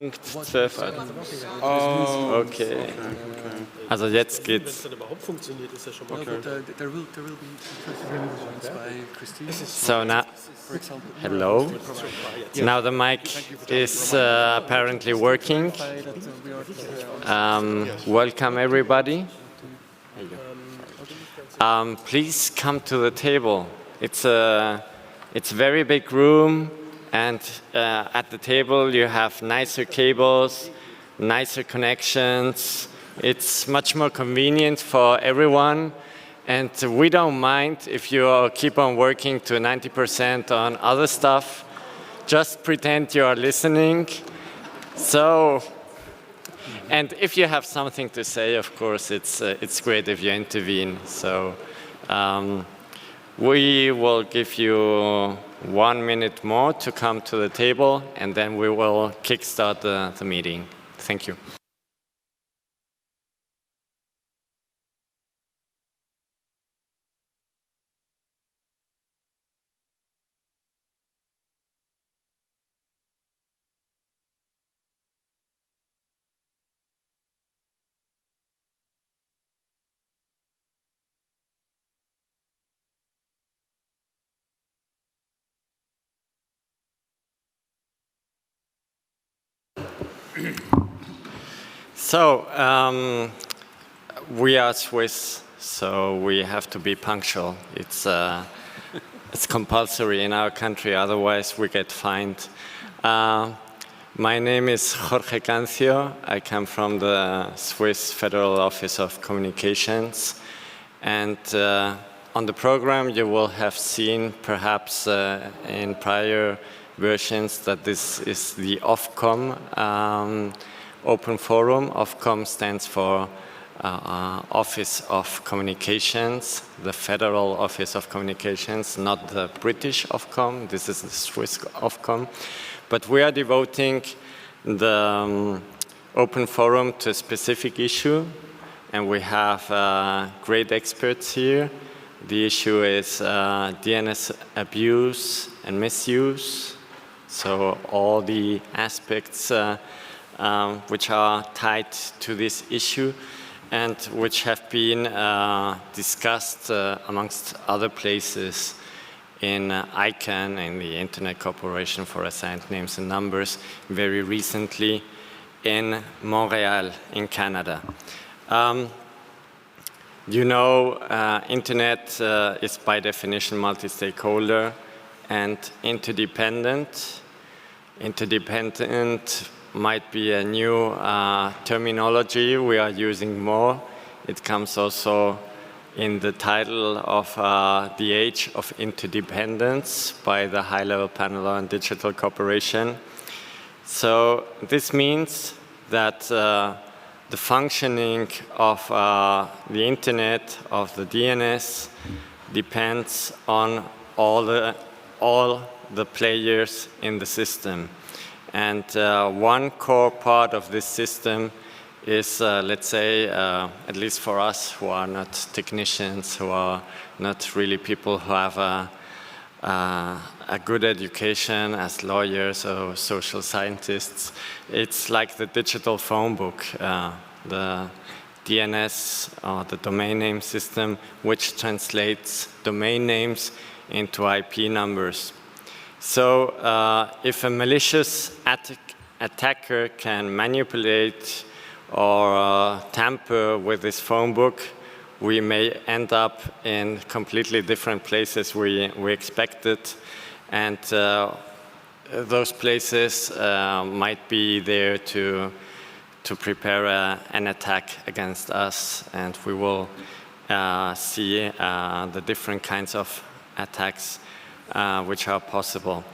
12 Uhr. Oh, okay. Also jetzt geht's. So now, hello. Now the mic is apparently working. Welcome everybody. Please come to the table. It's a very big room. And at the table you have nicer cables, nicer connections. It's much more convenient for everyone. And we don't mind if you keep on working to 90% on other stuff. Just pretend you are listening. So, and if you have something to say, of course, it's great if you intervene. So we will give you 1 minute more to come to the table, and then we will kickstart the meeting. Thank you. So, we are Swiss, so we have to be punctual. It's compulsory in our country, otherwise we get fined. My name is Jorge Cancio. I come from the Swiss Federal Office of Communications. And on the program you will have seen, perhaps in prior versions, that this is the Ofcom Open Forum. Ofcom stands for Office of Communications, the Federal Office of Communications, not the British Ofcom. This is the Swiss Ofcom. But we are devoting the Open Forum to a specific issue, and we have great experts here. The issue is DNS abuse and misuse, so all the aspects which are tied to this issue and which have been discussed amongst other places in ICANN, in the Internet Corporation for Assigned Names and Numbers, very recently in Montreal, in Canada. You know, Internet is by definition multi-stakeholder and interdependent. Interdependent might be a new terminology we are using more. It comes also in the title of The Age of Interdependence by the High-Level Panel on Digital Cooperation. So this means that the functioning of the Internet, of the DNS, depends on all the players in the system. And one core part of this system is, let's say, at least for us who are not technicians, who are not really people who have a good education as lawyers or social scientists, it's like the digital phone book, the DNS, or the domain name system, which translates domain names into IP numbers. So if a malicious attacker can manipulate or tamper with this phone book, we may end up in completely different places we expected. And those places might be there to prepare an attack against us. And we will see the different kinds of attacks which are possible.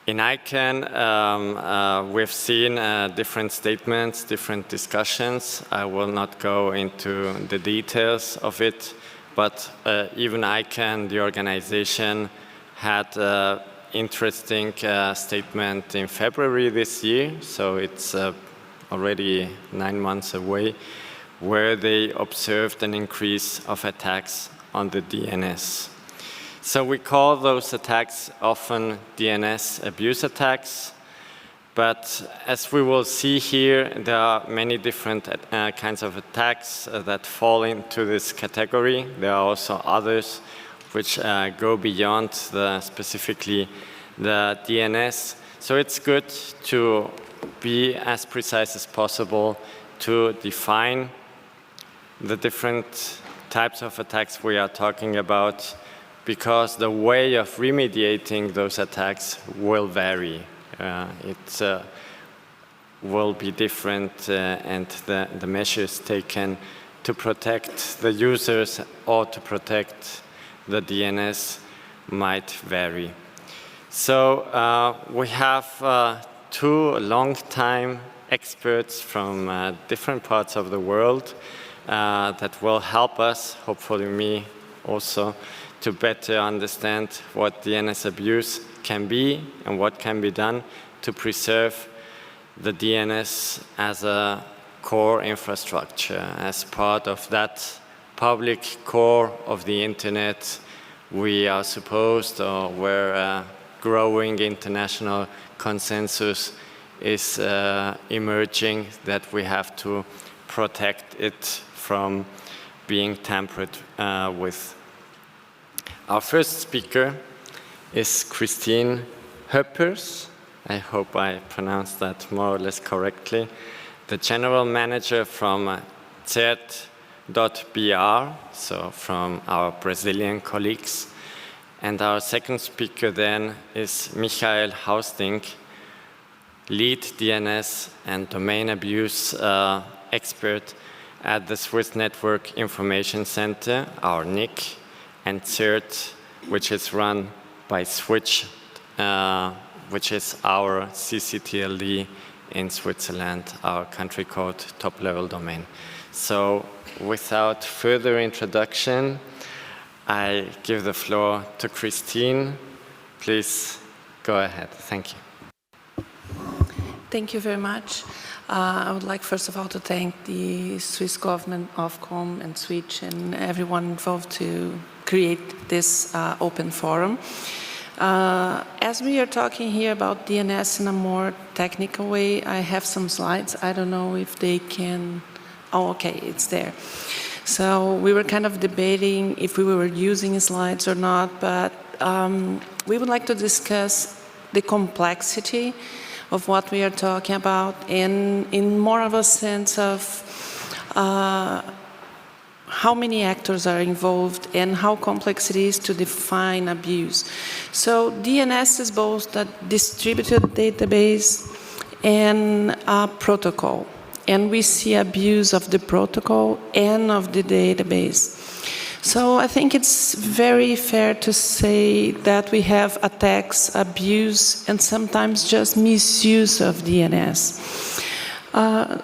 In ICANN, we've seen different statements, different discussions. I will not go into the details of it, but even ICANN, the organization, had an interesting statement in February this year, so it's already 9 months away, where they observed an increase of attacks on the DNS. So we call those attacks often DNS abuse attacks, But as we will see here, there are many different kinds of attacks that fall into this category. There are also others which go beyond specifically the DNS. So it's good to be as precise as possible to define the different types of attacks we are talking about, because the way of remediating those attacks will vary. It will be different, and the measures taken to protect the users or to protect the DNS might vary. So we have two long-time experts from different parts of the world that will help us, hopefully me also, to better understand what DNS abuse can be and what can be done to preserve the DNS as a core infrastructure, as part of that public core of the internet we are supposed, or where growing international consensus is emerging, that we have to protect it from being tampered with. Our first speaker is Christine Höppers. I hope I pronounced that more or less correctly. The general manager from CERT.br, so from our Brazilian colleagues. And our second speaker then is Michael Hausting, lead DNS and domain abuse expert at the Swiss Network Information Center, our NIC, and CERT, which is run by Switch, which is our CCTLD in Switzerland, our country code top-level domain. So without further introduction, I give the floor to Christine. Please go ahead. Thank you. Thank you very much. I would like, first of all, to thank the Swiss government, Ofcom, and Switch, and everyone involved to create this open forum. As we are talking here about DNS in a more technical way, I have some slides. I don't know if they can... Oh, okay, it's there. So we were kind of debating if we were using slides or not, but we would like to discuss the complexity of what we are talking about, and in more of a sense of how many actors are involved and how complex it is to define abuse. So DNS is both a distributed database and a protocol. And we see abuse of the protocol and of the database. So I think it's very fair to say that we have attacks, abuse, and sometimes just misuse of DNS.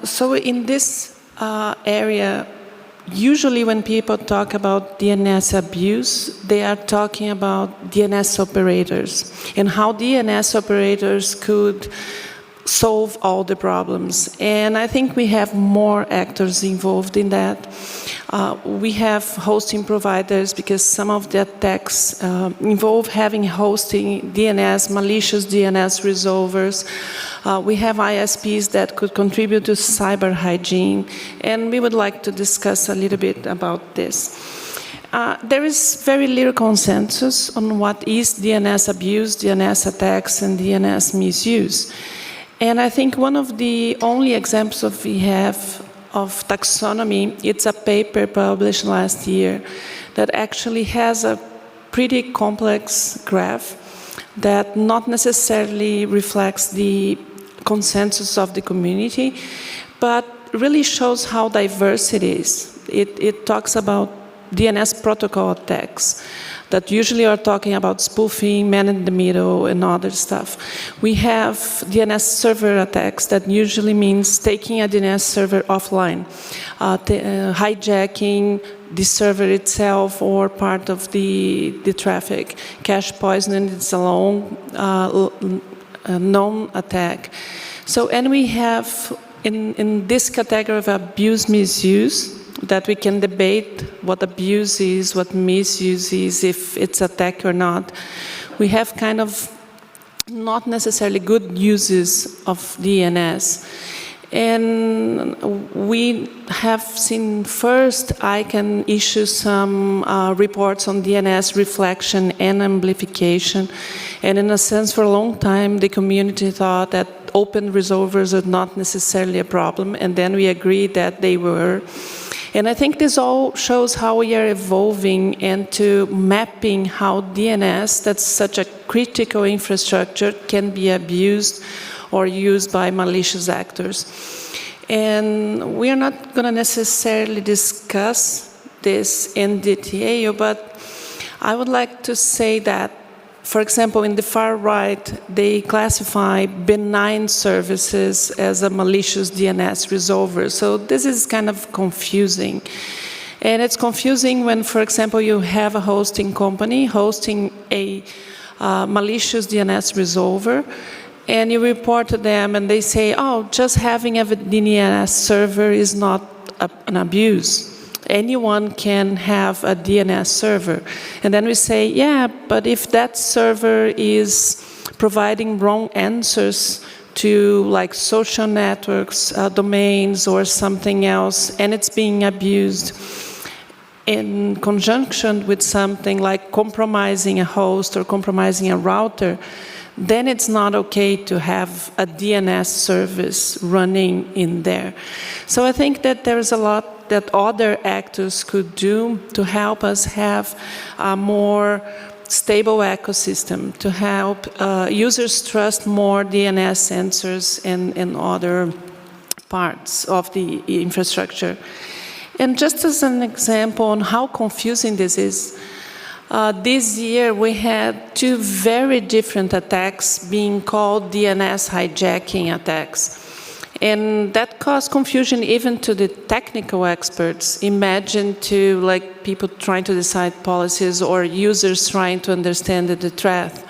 So in this area, usually when people talk about DNS abuse, they are talking about DNS operators and how DNS operators could solve all the problems. And I think we have more actors involved in that. We have hosting providers, because some of the attacks involve having hosting DNS, malicious DNS resolvers. We have ISPs that could contribute to cyber hygiene, and we would like to discuss a little bit about this. There is very little consensus on what is DNS abuse, DNS attacks, and DNS misuse. And I think one of the only examples we have of taxonomy, it's a paper published last year that actually has a pretty complex graph that not necessarily reflects the consensus of the community, but really shows how diverse it is. It talks about DNS protocol attacks that usually are talking about spoofing, man in the middle, and other stuff. We have DNS server attacks that usually means taking a DNS server offline, hijacking the server itself or part of the traffic. Cache poisoning is a long known attack. So, and we have in this category of abuse misuse, that we can debate what abuse is, what misuse is, if it's attack or not. We have kind of not necessarily good uses of DNS. And we have seen first ICANN issue some reports on DNS reflection and amplification. And in a sense, for a long time, the community thought that open resolvers are not necessarily a problem. And then we agreed that they were. And I think this all shows how we are evolving into mapping how DNS, that's such a critical infrastructure, can be abused or used by malicious actors. And we are not going to necessarily discuss this in detail, but I would like to say that, for example, in the far right, they classify benign services as a malicious DNS resolver. So this is kind of confusing. And it's confusing when, for example, you have a hosting company hosting a malicious DNS resolver, and you report to them and they say, oh, just having a DNS server is not an abuse. Anyone can have a DNS server. And then we say, yeah, but if that server is providing wrong answers to like social networks, domains, or something else, and it's being abused in conjunction with something like compromising a host or compromising a router, then it's not okay to have a DNS service running in there. So I think that there's a lot that other actors could do to help us have a more stable ecosystem, to help users trust more DNS sensors and other parts of the infrastructure. And just as an example on how confusing this is, this year we had two very different attacks being called DNS hijacking attacks. And that caused confusion even to the technical experts. Imagine to like people trying to decide policies or users trying to understand the threat.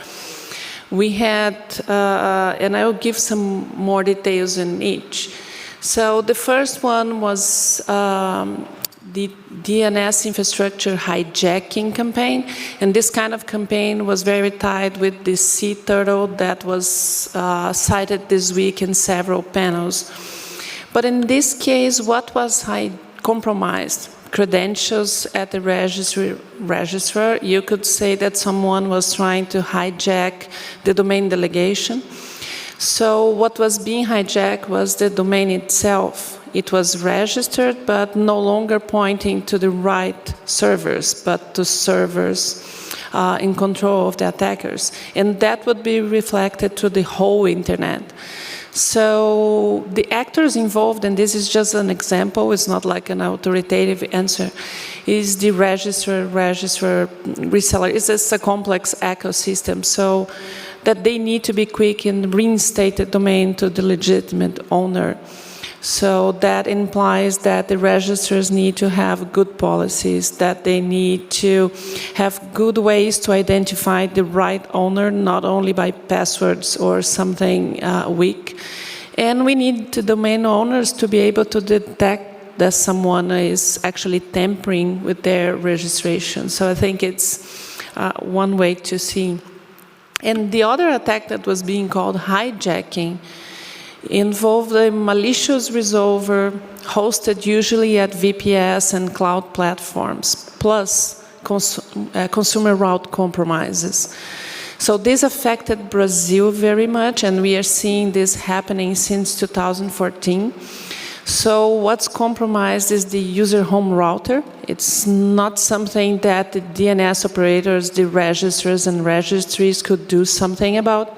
We had, and I will give some more details in each. So the first one was the DNS infrastructure hijacking campaign, and this kind of campaign was very tied with the sea turtle that was cited this week in several panels. But in this case, what was compromised? Credentials at the registrar. You could say that someone was trying to hijack the domain delegation. So what was being hijacked was the domain itself. It was registered, but no longer pointing to the right servers, but to servers in control of the attackers. And that would be reflected to the whole internet. So the actors involved, and this is just an example, it's not like an authoritative answer, is the registrar, reseller. It's just a complex ecosystem. So that they need to be quick and reinstate the domain to the legitimate owner. So that implies that the registrars need to have good policies, that they need to have good ways to identify the right owner, not only by passwords or something weak. And we need the domain owners to be able to detect that someone is actually tampering with their registration. So I think it's one way to see. And the other attack that was being called hijacking involved a malicious resolver hosted usually at VPS and cloud platforms, plus consumer route compromises. So this affected Brazil very much, and we are seeing this happening since 2014. So what's compromised is the user home router. It's not something that the DNS operators, the registrars and registries could do something about.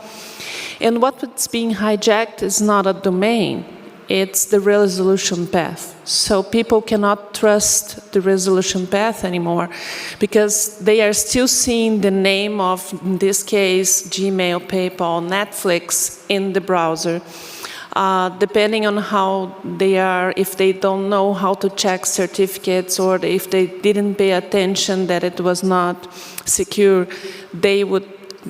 And what's being hijacked is not a domain, it's the resolution path. So people cannot trust the resolution path anymore because they are still seeing the name of, in this case, Gmail, PayPal, Netflix in the browser. Depending on how they are, if they don't know how to check certificates or if they didn't pay attention that it was not secure, they would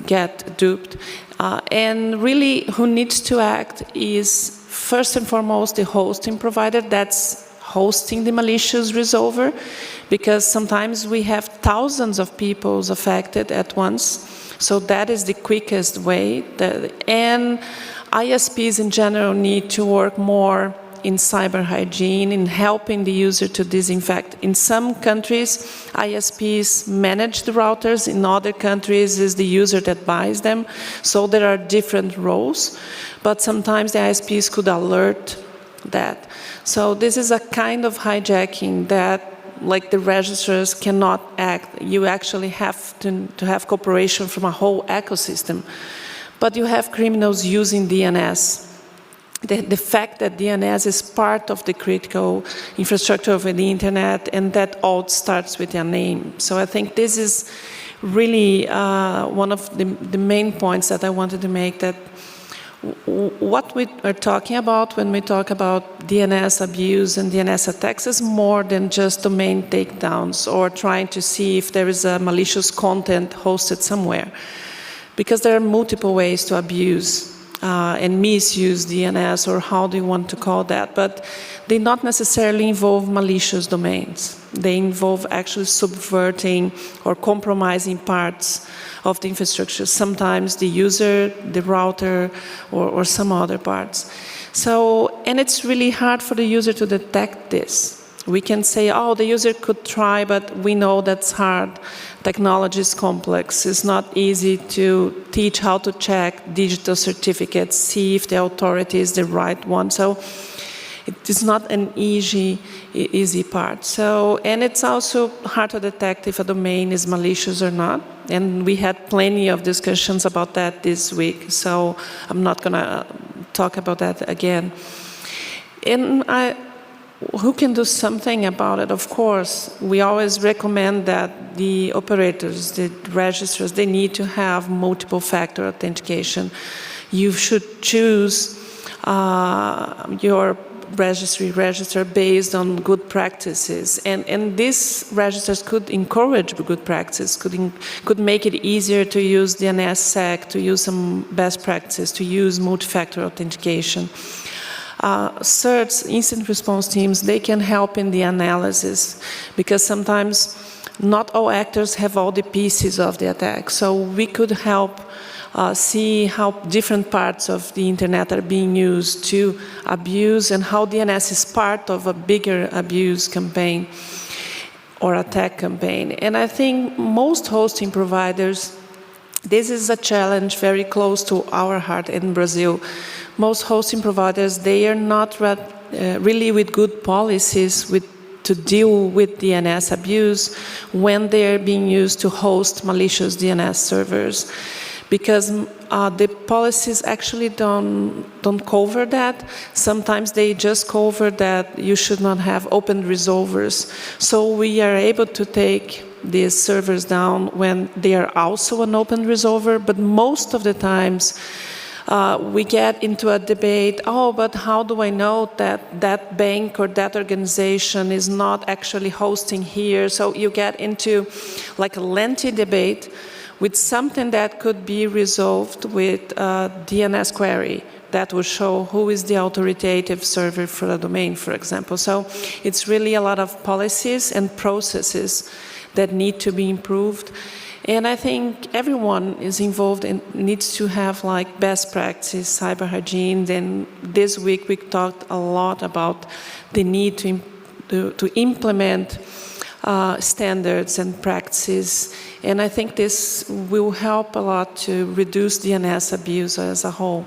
get duped. And really, who needs to act is, first and foremost, the hosting provider that's hosting the malicious resolver, because sometimes we have thousands of people affected at once. So that is the quickest way. And ISPs in general need to work more in cyber hygiene, in helping the user to disinfect. In some countries, ISPs manage the routers. In other countries, it's the user that buys them. So there are different roles, but sometimes the ISPs could alert that. So this is a kind of hijacking that, like, the registrars cannot act. You actually have to have cooperation from a whole ecosystem. But you have criminals using DNS. The fact that DNS is part of the critical infrastructure of the internet, and that all starts with your name. So I think this is really one of the main points that I wanted to make, that what we are talking about when we talk about DNS abuse and DNS attacks is more than just domain takedowns or trying to see if there is a malicious content hosted somewhere. Because there are multiple ways to abuse and misuse DNS, or how do you want to call that, but they not necessarily involve malicious domains. They involve actually subverting or compromising parts of the infrastructure, sometimes the user, the router, or some other parts. So, and it's really hard for the user to detect this. We can say, oh, the user could try, but we know that's hard. Technology is complex. It's not easy to teach how to check digital certificates, see if the authority is the right one. So it is not an easy part. So, and it's also hard to detect if a domain is malicious or not. And we had plenty of discussions about that this week. So I'm not going to talk about that again. And who can do something about it? Of course, we always recommend that the operators, the registrars, they need to have multiple factor authentication. You should choose your register based on good practices, and these registers could encourage good practice, could make it easier to use DNSSEC, to use some best practices, to use multi-factor authentication. CERTs, instant response teams, they can help in the analysis, because sometimes not all actors have all the pieces of the attack. So we could help see how different parts of the internet are being used to abuse, and how DNS is part of a bigger abuse campaign or attack campaign. And I think most hosting providers, this is a challenge very close to our heart in Brazil. Most hosting providers, they are not really with good policies to deal with DNS abuse when they are being used to host malicious DNS servers, because the policies actually don't cover that. Sometimes they just cover that you should not have open resolvers. So we are able to take these servers down when they are also an open resolver, but most of the times we get into a debate, oh, but how do I know that that bank or that organization is not actually hosting here? So you get into like a lengthy debate with something that could be resolved with a DNS query that will show who is the authoritative server for a domain, for example. So it's really a lot of policies and processes that need to be improved. And I think everyone is involved and needs to have like best practice, cyber hygiene. Then this week we talked a lot about the need to implement standards and practices. And I think this will help a lot to reduce DNS abuse as a whole.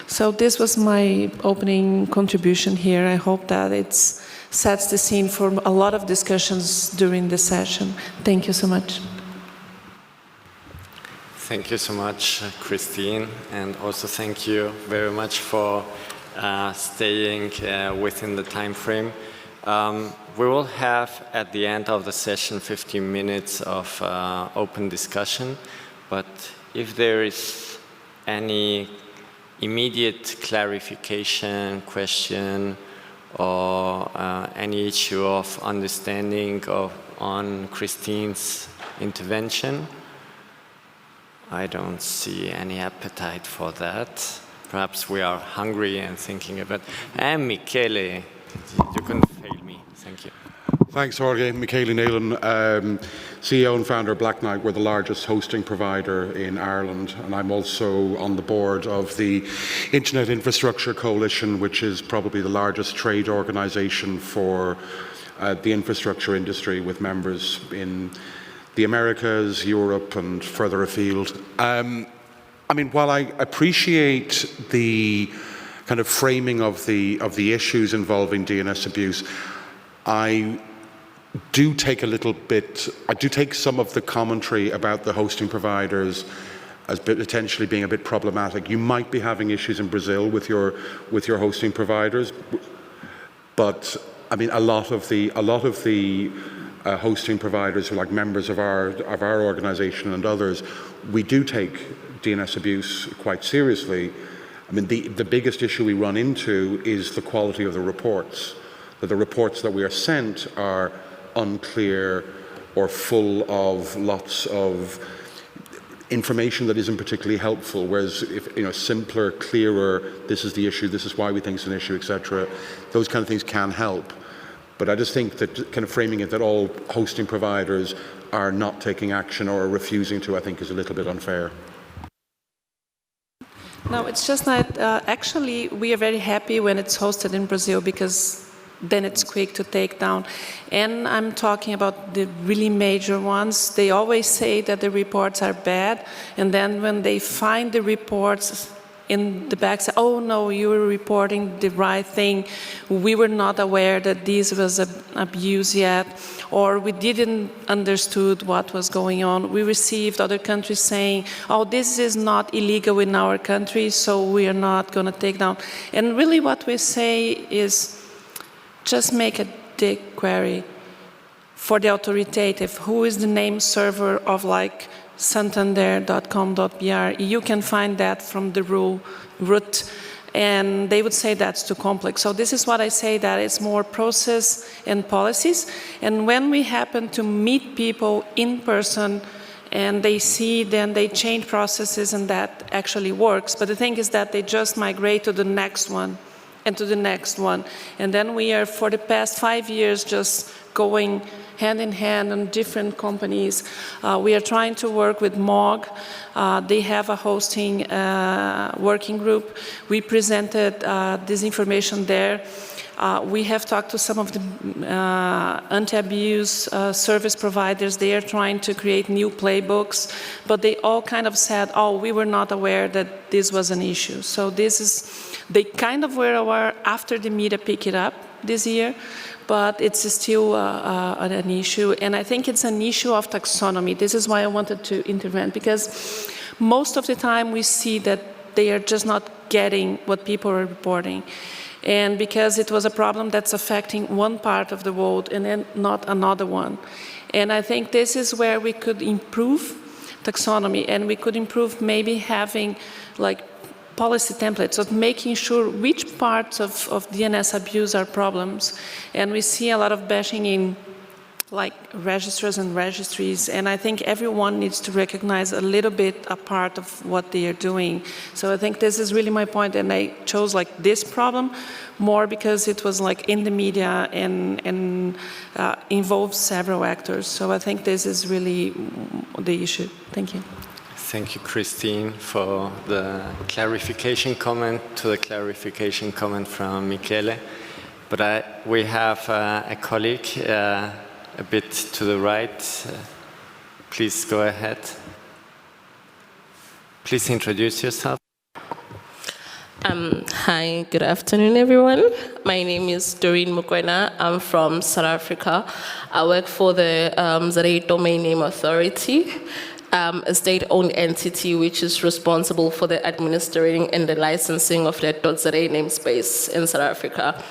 So this was my opening contribution here. I hope that it sets the scene for a lot of discussions during the session. Thank you so much. Thank you so much, Christine, and also thank you very much for staying within the time frame. We will have at the end of the session 15 minutes of open discussion, but if there is any immediate clarification, question, or any issue of understanding on Christine's intervention, I don't see any appetite for that. Perhaps we are hungry and thinking about, and Michele, you couldn't fail me. Thank you. Thanks, Jorge. Michaela Nealon, CEO and founder of Black Knight. We're the largest hosting provider in Ireland, and I'm also on the board of the Internet Infrastructure Coalition, which is probably the largest trade organisation for the infrastructure industry, with members in the Americas, Europe, and further afield. I mean, while I appreciate the kind of framing of the issues involving DNS abuse, I do take some of the commentary about the hosting providers as potentially being a bit problematic. You might be having issues in Brazil with your hosting providers, but I mean, a lot of the hosting providers who are like members of our organisation and others, we do take DNS abuse quite seriously. I mean, the biggest issue we run into is the quality of the reports. That the reports that we are sent are unclear or full of lots of information that isn't particularly helpful, whereas if, simpler, clearer, this is the issue, this is why we think it's an issue, etc., those kind of things can help. But I just think that kind of framing it that all hosting providers are not taking action or are refusing to, I think, is a little bit unfair. No, it's just that actually we are very happy when it's hosted in Brazil, because then it's quick to take down. And I'm talking about the really major ones. They always say that the reports are bad, and then when they find the reports in the back, say, oh no, you were reporting the right thing. We were not aware that this was abuse yet, or we didn't understood what was going on. We received other countries saying, oh, this is not illegal in our country, so we are not going to take down. And really what we say is, just make a dig query for the authoritative. Who is the name server of like santander.com.br? You can find that from the root, and they would say that's too complex. So this is what I say, that it's more process and policies. And when we happen to meet people in person and they see, then they change processes, and that actually works. But the thing is that they just migrate to the next one and to the next one. And then we are, for the past 5 years, just going hand in hand on different companies. We are trying to work with MOG. They have a hosting working group. We presented this information there. We have talked to some of the anti-abuse service providers. They are trying to create new playbooks, but they all kind of said, oh, we were not aware that this was an issue. So this is, they kind of were aware after the media picked it up this year, but it's still an issue. And I think it's an issue of taxonomy. This is why I wanted to intervene, because most of the time we see that they are just not getting what people are reporting. And because it was a problem that's affecting one part of the world and then not another one. And I think this is where we could improve taxonomy, and we could improve maybe having like policy templates of making sure which parts of DNS abuse are problems. And we see a lot of bashing in like registrars and registries, and I think everyone needs to recognize a little bit a part of what they are doing. So I think this is really my point, and I chose like this problem more because it was like in the media and involves several actors. So I think this is really the issue. Thank you. Thank you, Christine, for the clarification comment to the clarification comment from Michele. But we have a colleague a bit to the right. Please go ahead. Please introduce yourself. Hi, good afternoon, everyone. My name is Doreen Mukwena. I'm from South Africa. I work for the ZA Domain Name Authority, a state-owned entity which is responsible for the administering and the licensing of the .za namespace in South Africa.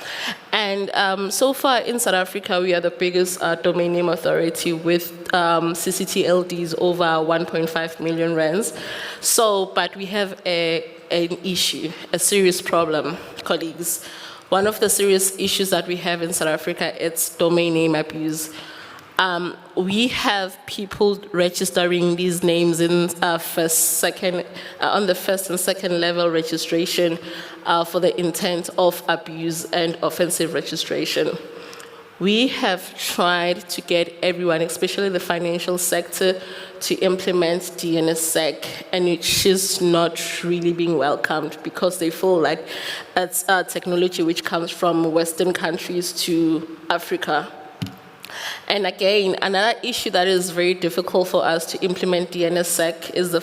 And so far in South Africa, we are the biggest domain name authority with CCTLDs over 1.5 million rands. So, but we have an issue, a serious problem, colleagues. One of the serious issues that we have in South Africa, it's domain name abuse. We have people registering these names in on the first and second level registration for the intent of abuse and offensive registration. We have tried to get everyone, especially the financial sector, to implement DNSSEC, and it's just not really being welcomed because they feel like it's a technology which comes from Western countries to Africa. And again, another issue that is very difficult for us to implement DNSSEC is the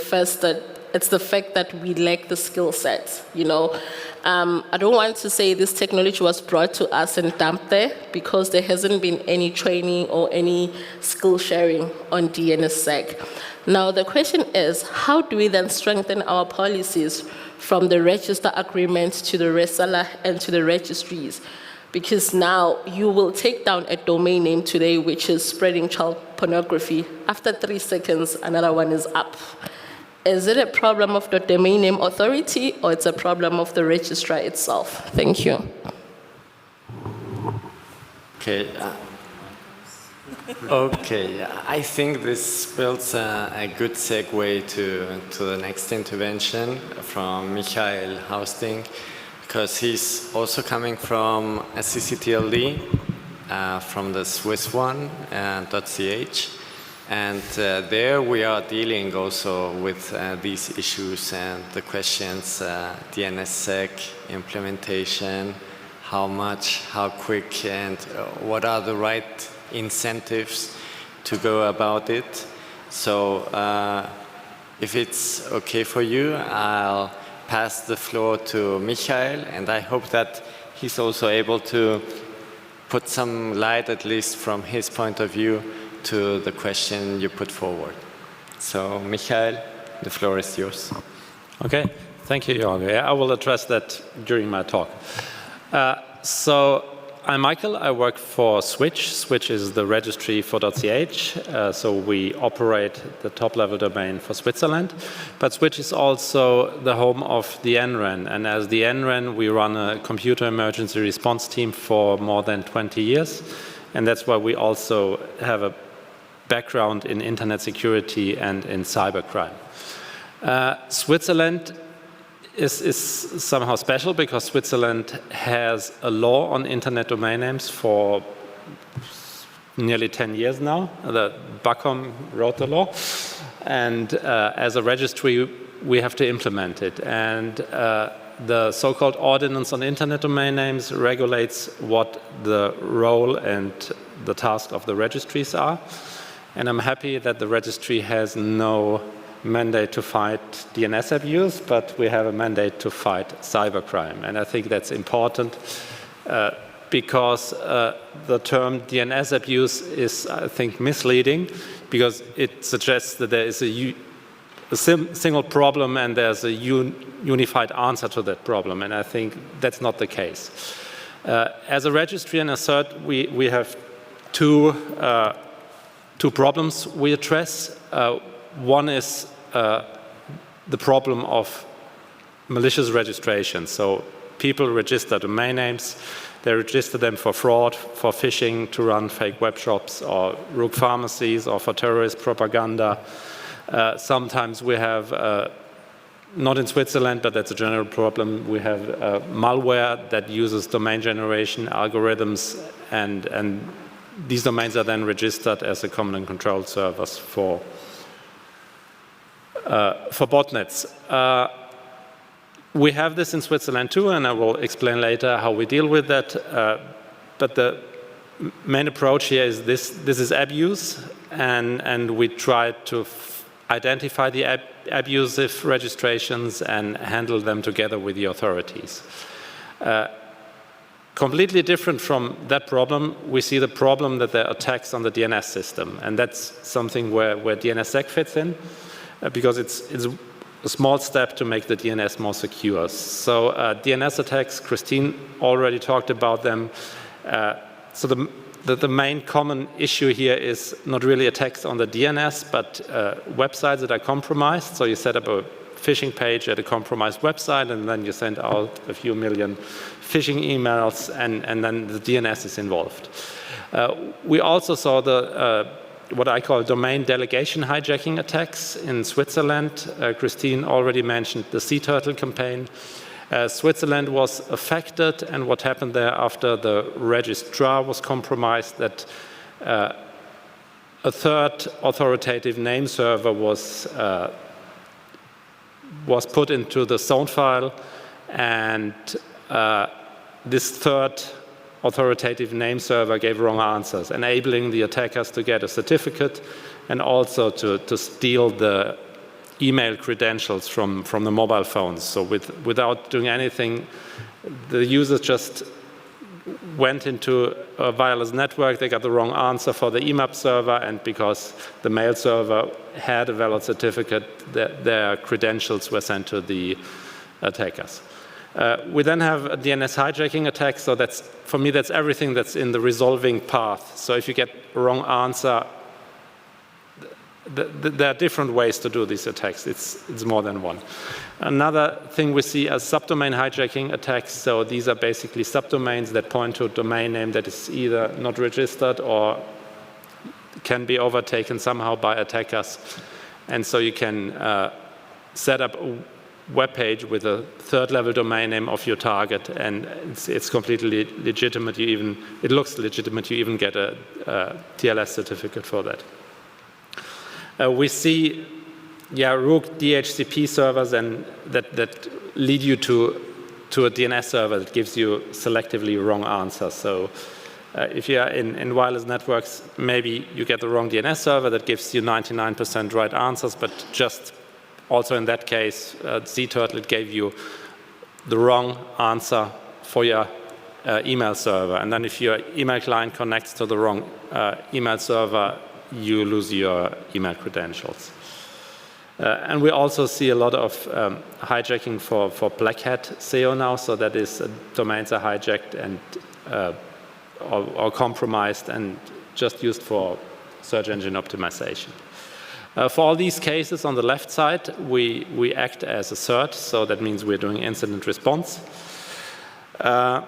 fact that we lack the skill set, you know. I don't want to say this technology was brought to us and dumped there because there hasn't been any training or any skill sharing on DNSSEC. Now, the question is, how do we then strengthen our policies from the register agreement to the reseller and to the registries? Because now you will take down a domain name today which is spreading child pornography. After 3 seconds, another one is up. Is it a problem of the domain name authority or it's a problem of the registrar itself? Thank you. Okay. Okay, I think this builds a good segue to the next intervention from Michael Hausting, because he's also coming from a CCTLD, from the Swiss one, .ch. And there we are dealing also with these issues and the questions, DNSSEC, implementation, how much, how quick, and what are the right incentives to go about it. So if it's okay for you, I'll pass the floor to Michael, and I hope that he's also able to put some light, at least from his point of view, to the question you put forward. So, Michael, the floor is yours. Okay, thank you, Jorge. I will address that during my talk. So, I'm Michael. I work for Switch. Switch is the registry for .ch. So we operate the top-level domain for Switzerland. But Switch is also the home of the NREN. And as the NREN, we run a computer emergency response team for more than 20 years. And that's why we also have a background in internet security and in cybercrime. Switzerland is somehow special because Switzerland has a law on internet domain names for nearly 10 years now. The BACOM wrote the law. And as a registry, we have to implement it. And the so-called Ordinance on Internet Domain Names regulates what the role and the task of the registries are. And I'm happy that the registry has no mandate to fight DNS abuse, but we have a mandate to fight cybercrime. And I think that's important because the term DNS abuse is, I think, misleading because it suggests that there is a single problem and there's a unified answer to that problem, and I think that's not the case. As a registry and a CERT, we have two problems we address. One is the problem of malicious registration. So people register domain names, they register them for fraud, for phishing, to run fake web shops or rogue pharmacies or for terrorist propaganda. Sometimes we have, not in Switzerland, but that's a general problem, we have malware that uses domain generation algorithms, and these domains are then registered as a command and control servers for botnets. We have this in Switzerland too, and I will explain later how we deal with that. But the main approach here is this is abuse, and we try to identify the abusive registrations and handle them together with the authorities. Completely different from that problem, we see the problem that there are attacks on the DNS system, and that's something where DNSSEC fits in, because it's a small step to make the DNS more secure. So DNS attacks, Christine already talked about them. So the main common issue here is not really attacks on the DNS, but websites that are compromised. So you set up a phishing page at a compromised website, and then you send out a few million phishing emails, and then the DNS is involved. We also saw the what I call domain delegation hijacking attacks in Switzerland. Christine already mentioned the Sea Turtle campaign. Switzerland was affected, and what happened there after the registrar was compromised, that a third authoritative name server was put into the zone file, and this third authoritative name server gave wrong answers, enabling the attackers to get a certificate and also to steal the email credentials from the mobile phones. So without doing anything, the users just went into a wireless network, they got the wrong answer for the IMAP server, and because the mail server had a valid certificate, their credentials were sent to the attackers. We then have a DNS hijacking attack, so that's, for me, that's everything that's in the resolving path. So if you get a wrong answer, there are different ways to do these attacks. It's more than one. Another thing we see as subdomain hijacking attacks. So these are basically subdomains that point to a domain name that is either not registered or can be overtaken somehow by attackers. And so you can set up a web page with a third-level domain name of your target, and it's completely legitimate. It looks legitimate. You even get a TLS certificate for that. We see, rook DHCP servers and that lead you to a DNS server that gives you selectively wrong answers. So if you are in wireless networks, maybe you get the wrong DNS server that gives you 99% right answers, but just also in that case, ZTurtle, it gave you the wrong answer for your email server. And then if your email client connects to the wrong email server, you lose your email credentials. And we also see a lot of hijacking for black hat SEO now, so that is domains are hijacked and or compromised and just used for search engine optimization. For all these cases on the left side, we act as a CERT, so that means we're doing incident response. But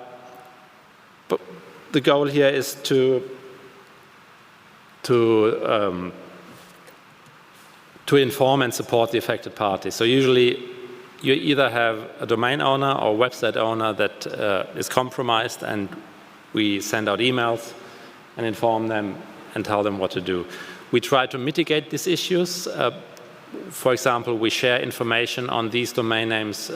the goal here is to inform and support the affected party. So usually you either have a domain owner or a website owner that is compromised, and we send out emails and inform them and tell them what to do. We try to mitigate these issues. For example, we share information on these domain names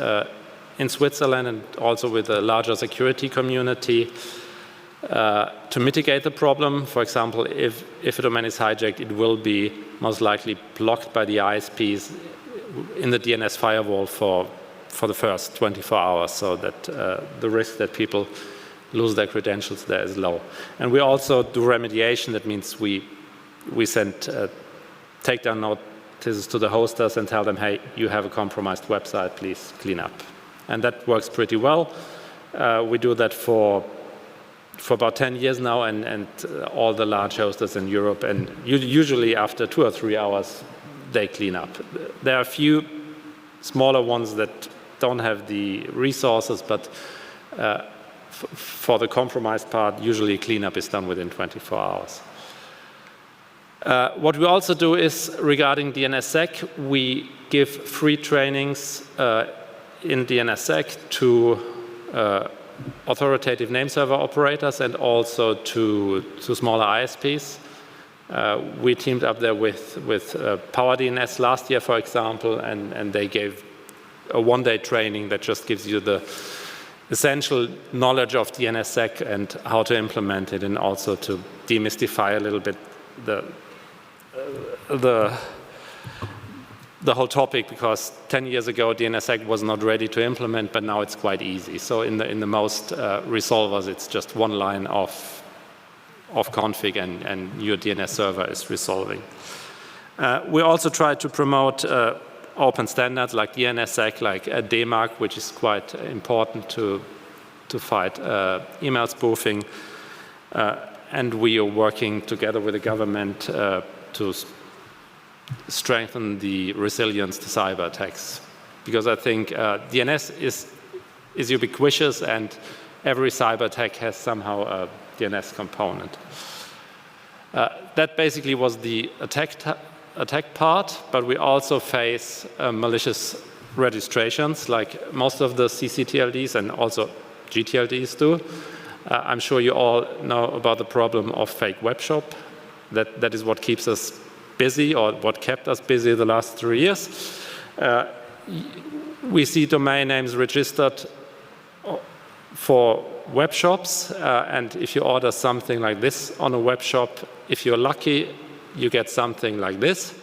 in Switzerland and also with a larger security community to mitigate the problem. For example, if a domain is hijacked, it will be most likely blocked by the ISPs in the DNS firewall for the first 24 hours, so that the risk that people lose their credentials there is low. And we also do remediation. That means we send takedown notices to the hosters and tell them, hey, you have a compromised website, please clean up. And that works pretty well. We do that for about 10 years now, and all the large hosters in Europe, and usually after 2 or 3 hours, they clean up. There are a few smaller ones that don't have the resources, but for the compromised part, usually cleanup is done within 24 hours. What we also do is, regarding DNSSEC, we give free trainings in DNSSEC to authoritative name server operators and also to smaller ISPs. We teamed up there with PowerDNS last year, for example, and they gave a one-day training that just gives you the essential knowledge of DNSSEC and how to implement it, and also to demystify a little bit the whole topic, because 10 years ago DNSSEC was not ready to implement, but now it's quite easy. So in the most resolvers, it's just one line of config and your DNS server is resolving. We also try to promote open standards like DNSSEC, like DMARC, which is quite important to fight email spoofing. And we are working together with the government to strengthen the resilience to cyber attacks, because I think DNS is ubiquitous, and every cyber attack has somehow a DNS component. That basically was the attack part, but we also face malicious registrations, like most of the CCTLDs and also GTLDs do. I'm sure you all know about the problem of fake web shop. That is what keeps us busy, or what kept us busy the last 3 years. We see domain names registered for web shops, and if you order something like this on a web shop, if you're lucky, you get something like this.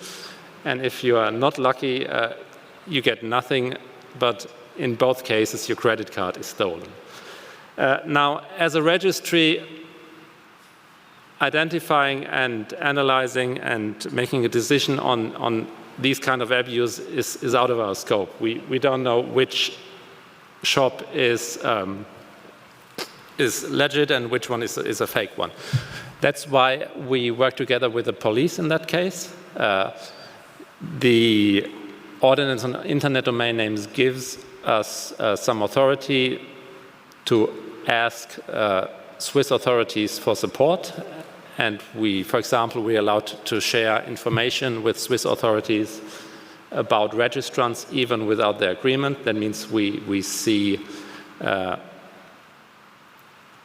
And if you are not lucky, you get nothing, but in both cases, your credit card is stolen. Now, as a registry, identifying and analyzing and making a decision on these kind of abuse is out of our scope. We don't know which shop is legit and which one is a fake one. That's why we work together with the police in that case. The Ordinance on Internet Domain Names gives us some authority to ask Swiss authorities for support. And for example, we're allowed to share information with Swiss authorities about registrants even without their agreement. That means we see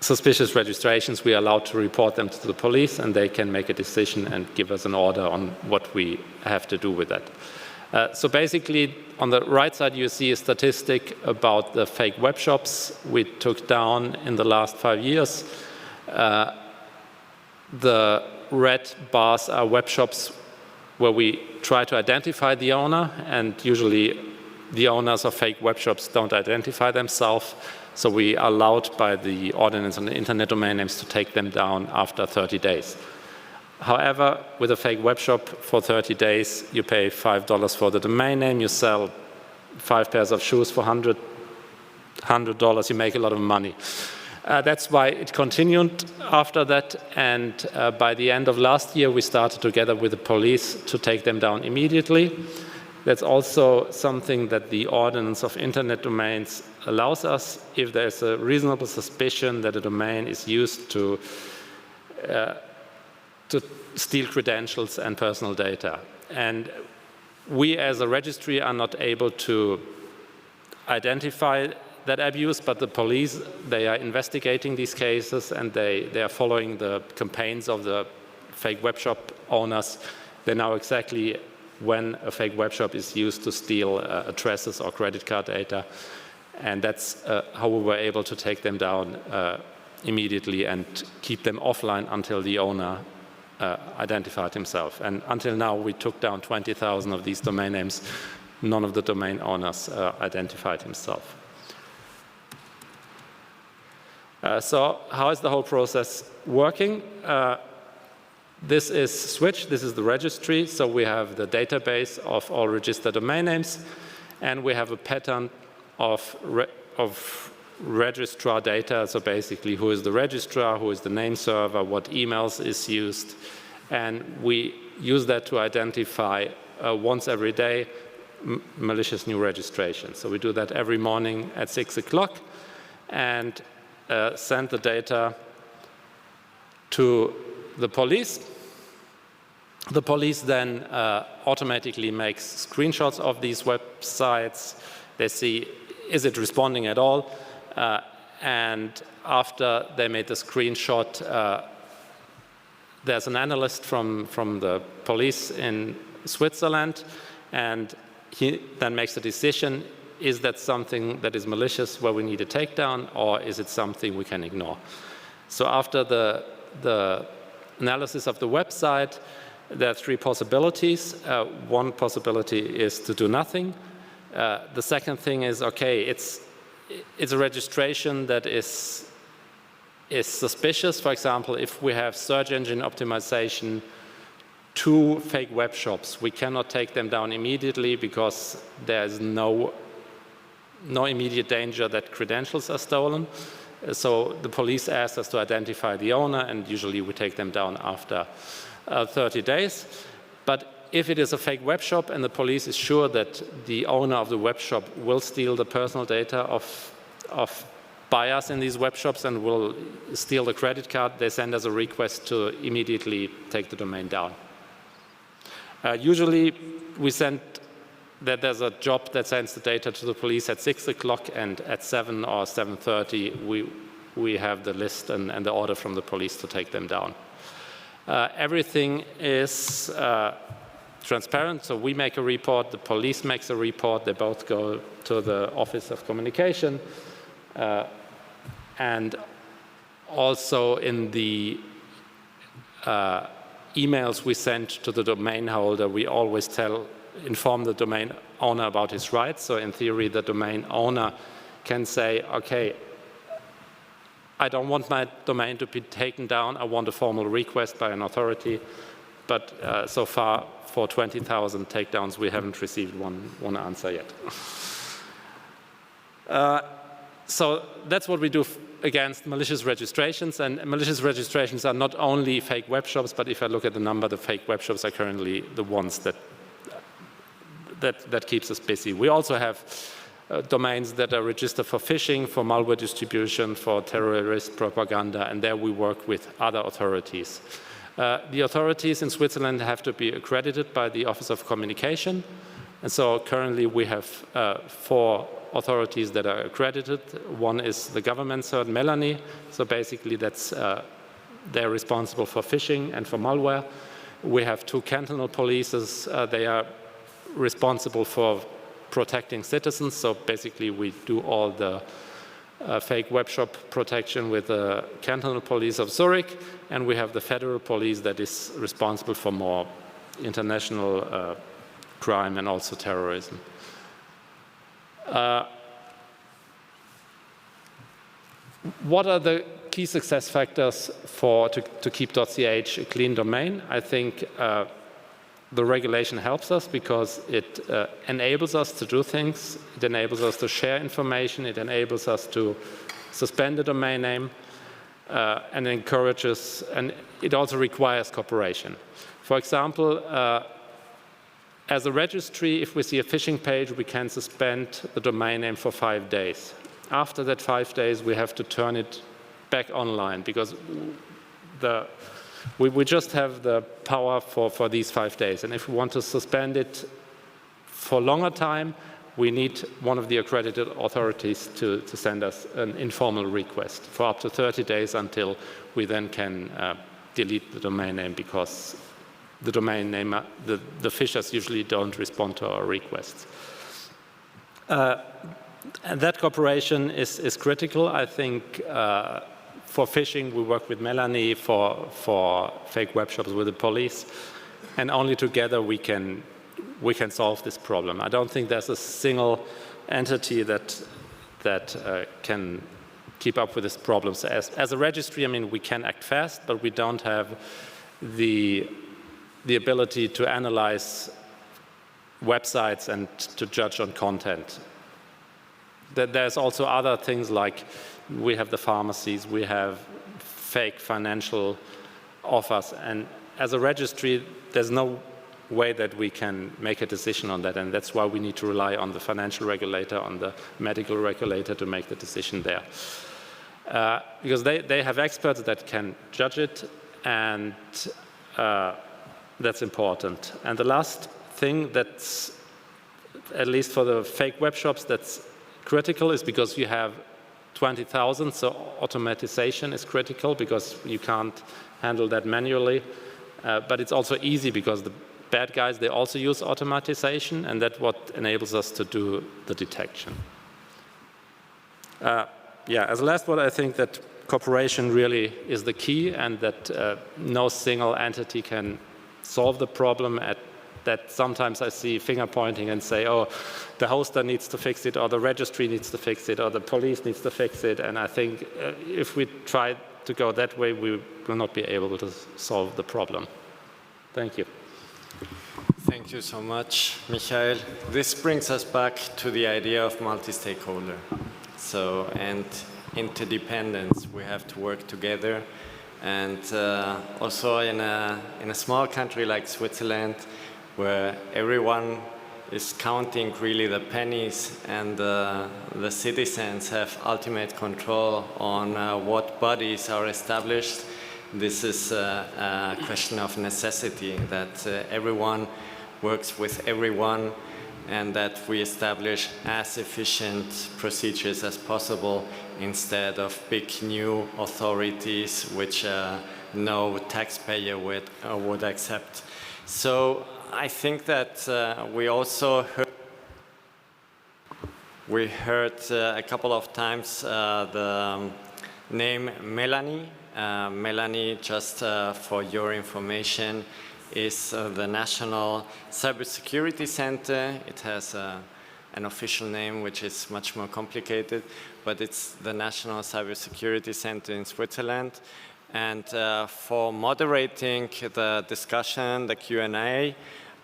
suspicious registrations, we are allowed to report them to the police, and they can make a decision and give us an order on what we have to do with that. So basically, on the right side, you see a statistic about the fake web shops we took down in the last 5 years. The red bars are web shops where we try to identify the owner, and usually the owners of fake web shops don't identify themselves, so we are allowed by the Ordinance on Internet Domain Names to take them down after 30 days. However, with a fake web shop, for 30 days, you pay $5 for the domain name, you sell 5 pairs of shoes for $100, you make a lot of money. That's why it continued after that, and by the end of last year, we started together with the police to take them down immediately. That's also something that the Ordinance of Internet Domains allows us if there's a reasonable suspicion that a domain is used to steal credentials and personal data. And we as a registry are not able to identify that abuse, but the police, they are investigating these cases, and they are following the campaigns of the fake web shop owners. They know exactly when a fake web shop is used to steal addresses or credit card data, and that's how we were able to take them down immediately and keep them offline until the owner identified himself. And until now, we took down 20,000 of these domain names. None of the domain owners identified himself. So how is the whole process working? This is Switch, this is the registry, so we have the database of all registered domain names, and we have a pattern of registrar data, so basically who is the registrar, who is the name server, what emails is used, and we use that to identify once every day malicious new registrations. So we do that every morning at 6 o'clock and send the data to the police. The police then automatically makes screenshots of these websites. They see, is it responding at all? And after they made the screenshot, there's an analyst from the police in Switzerland, and he then makes a decision, is that something that is malicious where we need a takedown, or is it something we can ignore? So after the analysis of the website, there are 3 possibilities. One possibility is to do nothing. The second thing is, okay, it's a registration that is suspicious. For example, if we have search engine optimization to fake web shops, we cannot take them down immediately because there is no immediate danger that credentials are stolen. So the police asked us to identify the owner, and usually we take them down after 30 days. But if it is a fake web shop and the police is sure that the owner of the web shop will steal the personal data of buyers in these web shops and will steal the credit card, they send us a request to immediately take the domain down. Usually we send that there's a job that sends the data to the police at 6 o'clock, and at 7 or 7:30 we have the list and the order from the police to take them down. Everything is transparent, so we make a report, the police makes a report, they both go to the Office of Communication, and also in the emails we send to the domain holder, we always inform the domain owner about his rights. So in theory, the domain owner can say, okay, I don't want my domain to be taken down, I want a formal request by an authority, but so far for 20,000 takedowns we haven't received one answer yet. So that's what we do against malicious registrations, and malicious registrations are not only fake web shops, but if I look at the number, the fake web shops are currently the ones that keeps us busy. We also have domains that are registered for phishing, for malware distribution, for terrorist propaganda, and there we work with other authorities. The authorities in Switzerland have to be accredited by the Office of Communication, and so currently we have 4 authorities that are accredited. One is the government cert, Melanie, so basically they're responsible for phishing and for malware. We have 2 cantonal polices, they are responsible for protecting citizens, so basically we do all the fake web shop protection with the cantonal police of Zurich, and we have the federal police that is responsible for more international crime and also terrorism. What are the key success factors to keep .ch a clean domain? I think the regulation helps us because it enables us to do things, it enables us to share information, it enables us to suspend the domain name, and encourages, and it also requires cooperation. For example, as a registry, if we see a phishing page, we can suspend the domain name for 5 days. After that 5 days, we have to turn it back online because we just have the power for these 5 days. And if we want to suspend it for longer time, we need one of the accredited authorities to send us an informal request for up to 30 days until we then can delete the domain name because the domain name, the phishers usually don't respond to our requests. And that cooperation is critical. I think for phishing, we work with Melanie, for fake web shops with the police, and only together we can solve this problem. I don't think there's a single entity that can keep up with this problem. So as a registry, I mean, we can act fast, but we don't have the ability to analyze websites and to judge on content. There's also other things like we have the pharmacies, we have fake financial offers, and as a registry, there's no way that we can make a decision on that, and that's why we need to rely on the financial regulator, on the medical regulator to make the decision there. Because they have experts that can judge it, and that's important. And the last thing that's, at least for the fake web shops, that's critical is because you have 20,000, so automatization is critical because you can't handle that manually. But it's also easy because the bad guys, they also use automatization, and that's what enables us to do the detection. As a last word, I think that cooperation really is the key, and that no single entity can solve the problem. That sometimes I see finger pointing and say, oh, the hoster needs to fix it, or the registry needs to fix it, or the police needs to fix it. And I think if we try to go that way, we will not be able to solve the problem. Thank you. Thank you so much, Michael. This brings us back to the idea of multi-stakeholder. So, and interdependence, we have to work together. And also in a small country like Switzerland, where everyone is counting really the pennies, and the citizens have ultimate control on what bodies are established. This is a question of necessity, that everyone works with everyone, and that we establish as efficient procedures as possible instead of big new authorities which no taxpayer would accept. So I think that we heard a couple of times the name Melanie. Melanie, just for your information, is the National Cybersecurity Center. It has an official name which is much more complicated, but it's the National Cybersecurity Center in Switzerland. And for moderating the discussion, the Q&A,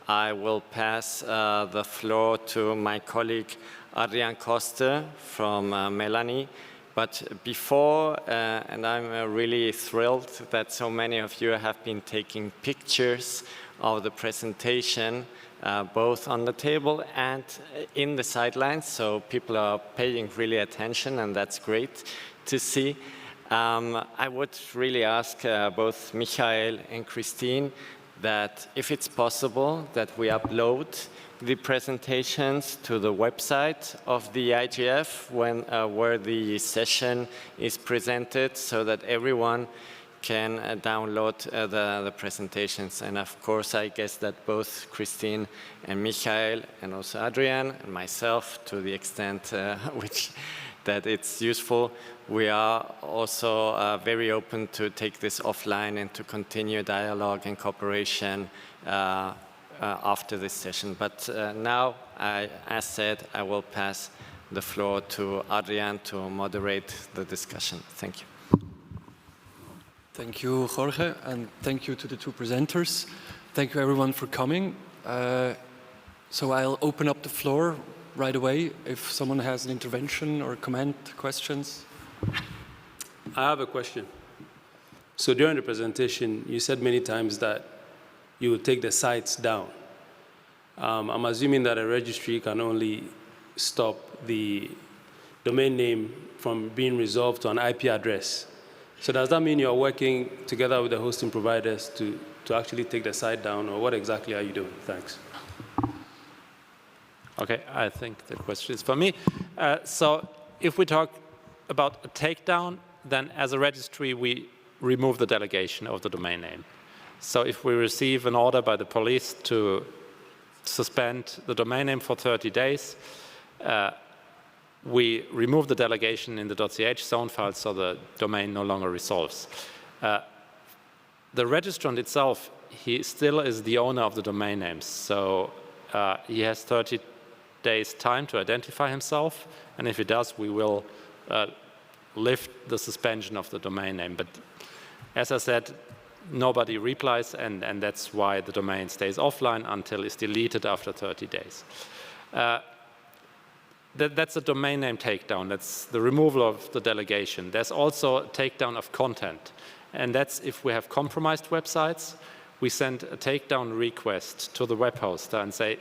I will pass the floor to my colleague Adrian Koster from Melanie. But before, and I'm really thrilled that so many of you have been taking pictures of the presentation, both on the table and in the sidelines, so people are paying really attention, and that's great to see. I would really ask both Michael and Christine that if it's possible that we upload the presentations to the website of the IGF where the session is presented, so that everyone can download the presentations. And of course, I guess that both Christine and Michael and also Adrian and myself, to the extent that it's useful, we are also very open to take this offline and to continue dialogue and cooperation after this session. But now, as said, I will pass the floor to Adrian to moderate the discussion. Thank you. Thank you, Jorge, and thank you to the two presenters. Thank you, everyone, for coming. So I'll open up the floor right away if someone has an intervention or comment, questions. I have a question. So during the presentation, you said many times that you will take the sites down. I'm assuming that a registry can only stop the domain name from being resolved to an IP address. So does that mean you're working together with the hosting providers to actually take the site down, or what exactly are you doing? Thanks. Okay, I think the question is for me. So if we talk about a takedown, then as a registry, we remove the delegation of the domain name. So if we receive an order by the police to suspend the domain name for 30 days, we remove the delegation in the .ch zone file, so the domain no longer resolves. The registrant itself, he still is the owner of the domain names, so he has 30 days time to identify himself, and if he does, we will lift the suspension of the domain name. But as I said, nobody replies, and that's why the domain stays offline until it's deleted after 30 days. That's a domain name takedown. That's the removal of the delegation. There's also a takedown of content, and that's if we have compromised websites, we send a takedown request to the web hoster and say,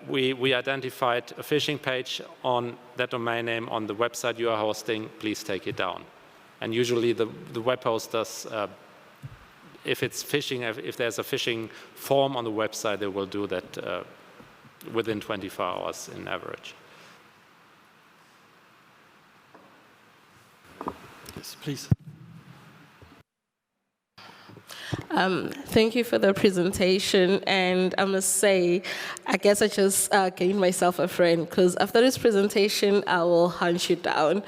we identified a phishing page on that domain name on the website you are hosting, please take it down. And usually the web hosters, if it's phishing, if there's a phishing form on the website, they will do that within 24 hours in average. Yes, please. Thank you for the presentation, and I must say, I guess I just gained myself a friend, because after this presentation, I will hunt you down.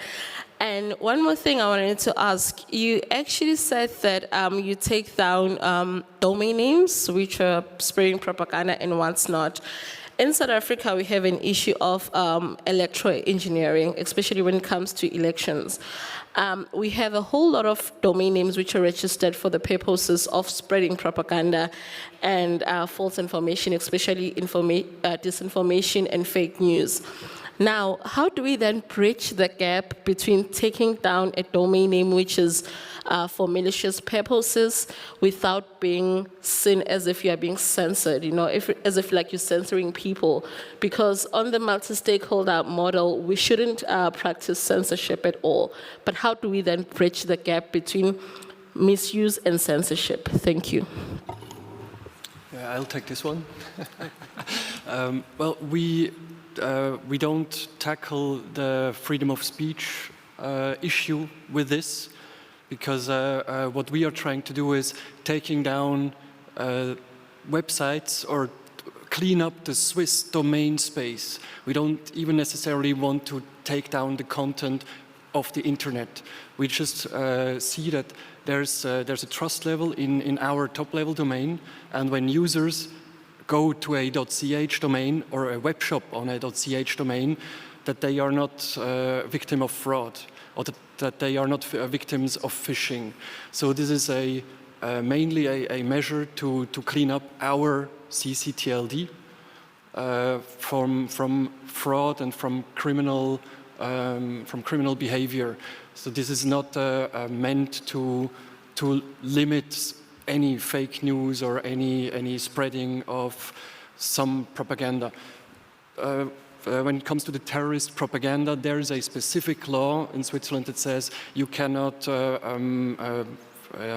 And one more thing I wanted to ask, you actually said that you take down domain names, which are spreading propaganda and what's not. In South Africa, we have an issue of electoral engineering, especially when it comes to elections. We have a whole lot of domain names which are registered for the purposes of spreading propaganda and false information, especially disinformation and fake news. Now, how do we then bridge the gap between taking down a domain name which is for malicious purposes without being seen as if you are being censored, as if like you're censoring people? Because on the multi-stakeholder model, we shouldn't practice censorship at all. But how do we then bridge the gap between misuse and censorship? Thank you. I'll take this one. Well, we don't tackle the freedom of speech issue with this, because what we are trying to do is taking down websites or clean up the Swiss domain space. We don't even necessarily want to take down the content of the internet. We just see that there's a trust level in our top-level domain, and when users go to a .ch domain or a web shop on a .ch domain, that they are not victim of fraud, or that they are not victims of phishing. So this is mainly a measure to clean up our CCTLD from fraud and from criminal behavior. So this is not meant to limit any fake news or any spreading of some propaganda. When it comes to the terrorist propaganda, there is a specific law in Switzerland that says you cannot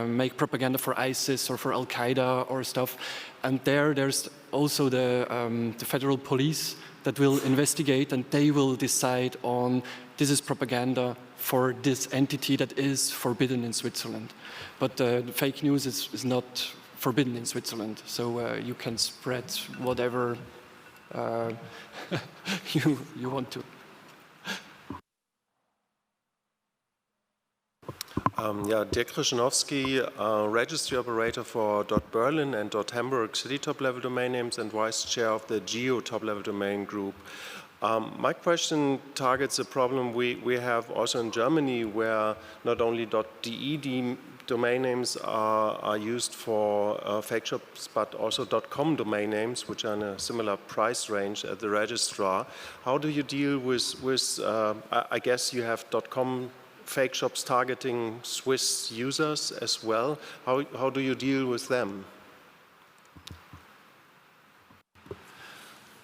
make propaganda for ISIS or for Al-Qaeda or stuff. And there's also the federal police that will investigate, and they will decide on this is propaganda for this entity that is forbidden in Switzerland. But fake news is not forbidden in Switzerland, so you can spread whatever you want to. Dirk Krzyżanowski, registry operator for .Berlin and .Hamburg city top-level domain names and vice chair of the Geo top-level domain group. My question targets a problem we have also in Germany, where not only .de domain names are used for fake shops, but also .com domain names, which are in a similar price range at the registrar. How do you deal with I guess you have .com fake shops targeting Swiss users as well. How do you deal with them?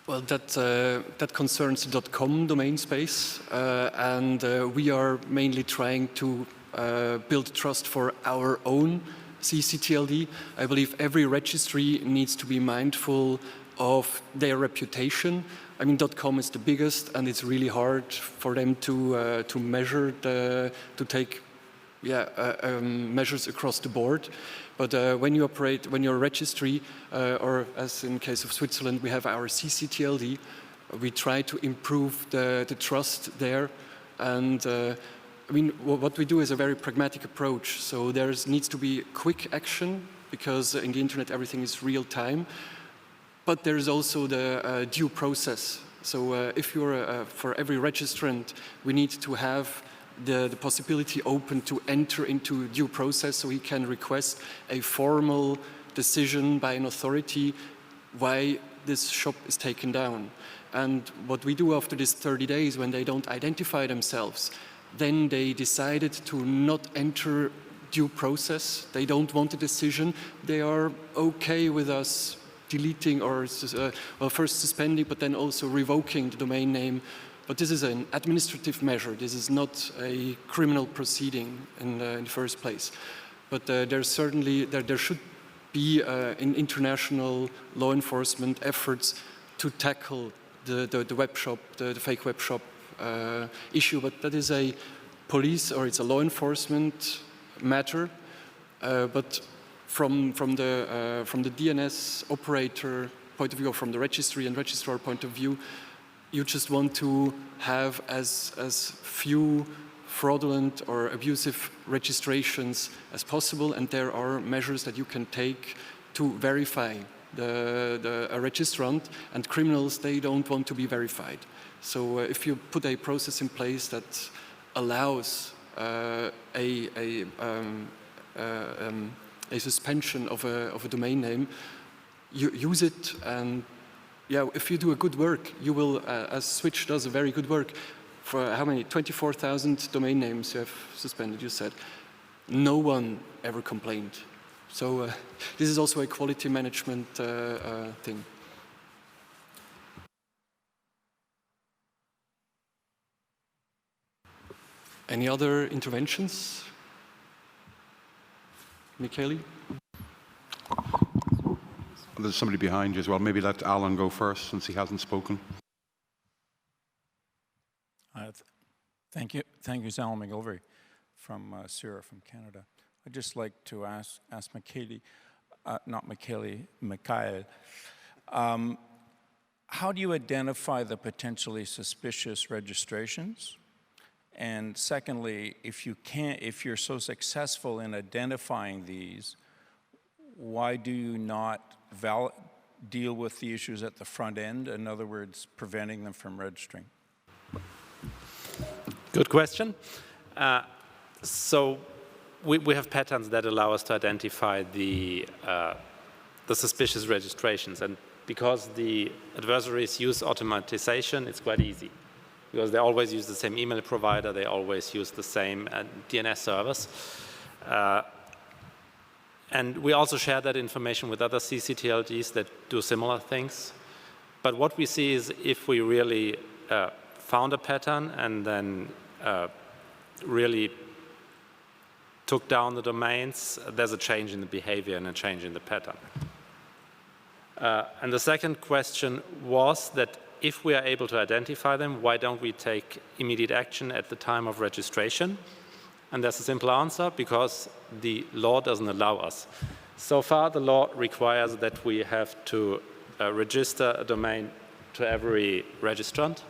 Well, that concerns the .com domain space, and we are mainly trying to build trust for our own CCTLD. I believe every registry needs to be mindful of their reputation. I mean, .com is the biggest, and it's really hard for them to measure to take measures across the board. But when you're a registry, or as in case of Switzerland, we have our CCTLD, we try to improve the trust there. And I mean, what we do is a very pragmatic approach. So there needs to be quick action, because in the internet everything is real time. But there is also the due process. So if you're for every registrant, we need to have the possibility open to enter into due process, so he can request a formal decision by an authority why this shop is taken down. And what we do after this 30 days, when they don't identify themselves, then they decided to not enter due process. They don't want a decision. They are okay with us deleting or well, first suspending, but then also revoking the domain name. But this is an administrative measure. This is not a criminal proceeding in the first place. But there should be in international law enforcement efforts to tackle the web shop, the fake web shop issue. But that is a police or it's a law enforcement matter. But from the DNS operator point of view, or from the registry and registrar point of view, you just want to have as few fraudulent or abusive registrations as possible, and there are measures that you can take to verify a registrant, and criminals, they don't want to be verified. So if you put a process in place that allows a suspension of a domain name, you use it, and yeah, if you do a good work, you will, as Switch does a very good work, for how many, 24,000 domain names you have suspended, you said. No one ever complained. So this is also a quality management thing. Any other interventions? Michele? there's somebody behind you as well. Maybe let Alan go first since he hasn't spoken. Thank you. Thank you, Alan McGilvery from Sierra, from Canada. I'd just like to ask Mikhail, how do you identify the potentially suspicious registrations? And secondly, if you're so successful in identifying these, why do you not deal with the issues at the front end? In other words, preventing them from registering? Good question. So we have patterns that allow us to identify the suspicious registrations. And because the adversaries use automatization, it's quite easy. Because they always use the same email provider, they always use the same DNS servers. And we also share that information with other CCTLDs that do similar things. But what we see is if we really found a pattern and then really took down the domains, there's a change in the behavior and a change in the pattern. And the second question was that if we are able to identify them, why don't we take immediate action at the time of registration? And there's a simple answer, because the law doesn't allow us. So far, the law requires that we have to register a domain to every registrant.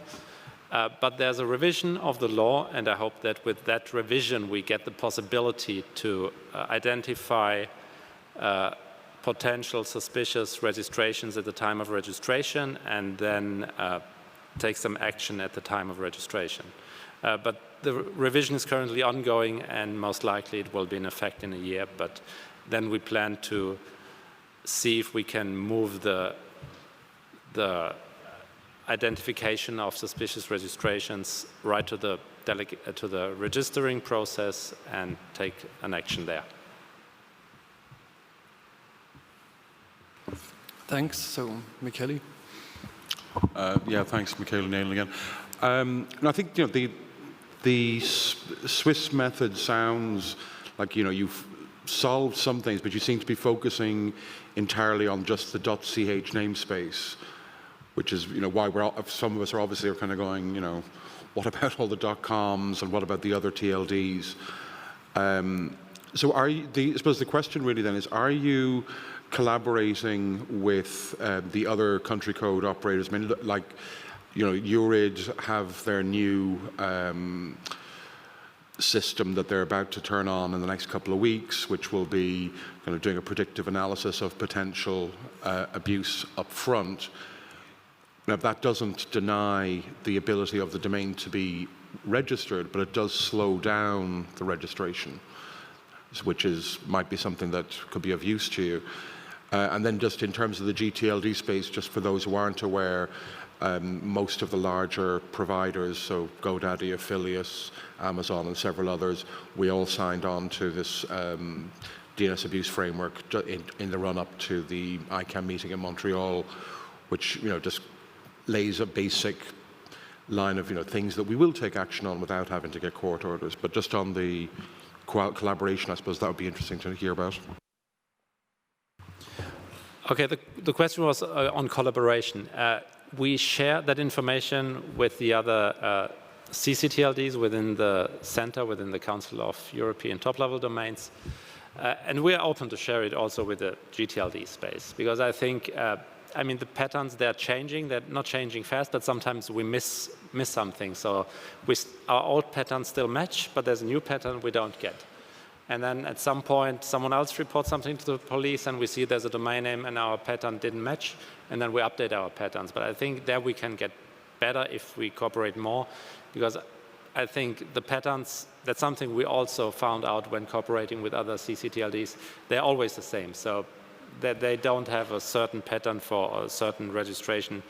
But there's a revision of the law, and I hope that with that revision, we get the possibility to identify potential suspicious registrations at the time of registration and then take some action at the time of registration. But the revision is currently ongoing and most likely it will be in effect in a year, but then we plan to see if we can move the identification of suspicious registrations right to the registering process and take an action there. Thanks. So, Michele. Yeah, thanks, Michaela Nail again. And I think the Swiss method sounds like you've solved some things, but you seem to be focusing entirely on just the .ch namespace, which is why some of us are kind of going, what about all the .coms and what about the other TLDs? So I suppose the question really then is, are you collaborating with the other country code operators? I mean, like, URID have their new system that they're about to turn on in the next couple of weeks, which will be kind of doing a predictive analysis of potential abuse up front. Now, that doesn't deny the ability of the domain to be registered, but it does slow down the registration, which might be something that could be of use to you. And then just in terms of the GTLD space, just for those who aren't aware, most of the larger providers, so GoDaddy, Affiliates, Amazon, and several others, we all signed on to this DNS abuse framework in the run-up to the ICANN meeting in Montreal, which just lays a basic line of things that we will take action on without having to get court orders. But just on the collaboration, I suppose that would be interesting to hear about. Okay, the question was on collaboration. We share that information with the other CCTLDs within the center, within the Council of European Top-Level Domains. And we are open to share it also with the GTLD space, because I think, the patterns, they're changing. They're not changing fast, but sometimes we miss something. So our old patterns still match, but there's a new pattern we don't get. And then at some point, someone else reports something to the police, and we see there's a domain name and our pattern didn't match, and then we update our patterns. But I think there we can get better if we cooperate more, because I think the patterns, that's something we also found out when cooperating with other CCTLDs, they're always the same. So that they don't have a certain pattern for a certain registration